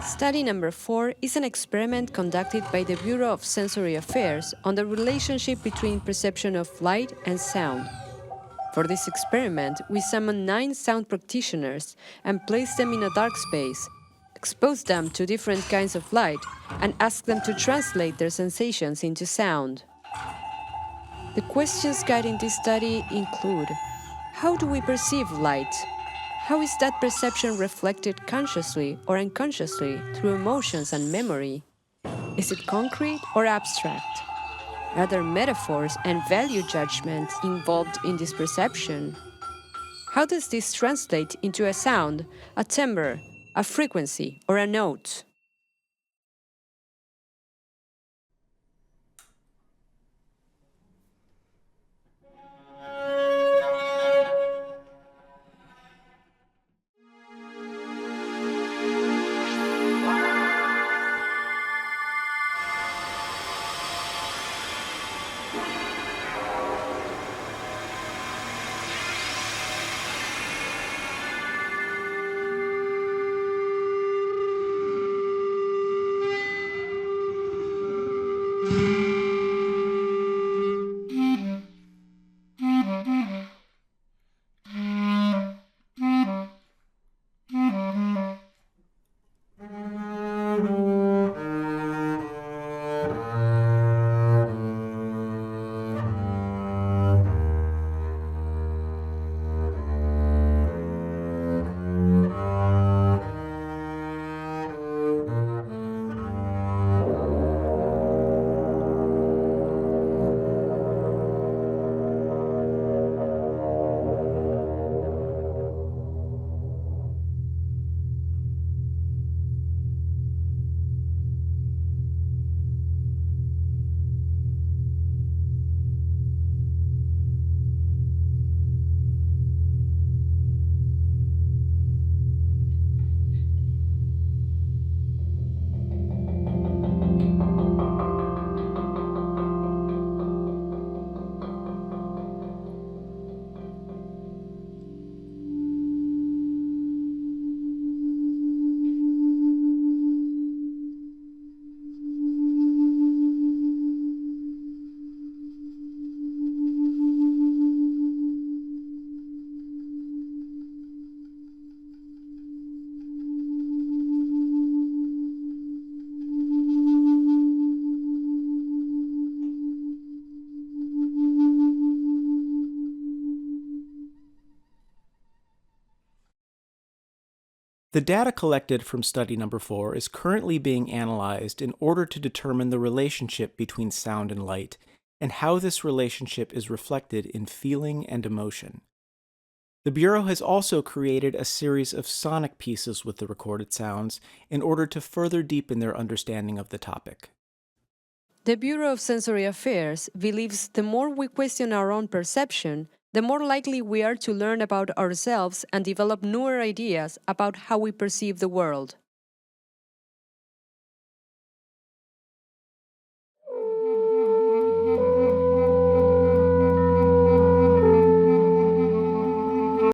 Study number 4 is an experiment conducted by the Bureau of Sensory Affairs on the relationship between perception of light and sound. For this experiment, we summoned 9 sound practitioners and placed them in a dark space, exposed them to different kinds of light, and asked them to translate their sensations into sound. The questions guiding this study include: how do we perceive light? How is that perception reflected consciously or unconsciously through emotions and memory? Is it concrete or abstract? Are there metaphors and value judgments involved in this perception? How does this translate into a sound, a timbre, a frequency, or a note? The data collected from study number 4 is currently being analyzed in order to determine the relationship between sound and light, and how this relationship is reflected in feeling and emotion. The Bureau has also created a series of sonic pieces with the recorded sounds in order to further deepen their understanding of the topic. The Bureau of Sensory Affairs believes the more we question our own perception, the more likely we are to learn about ourselves and develop newer ideas about how we perceive the world.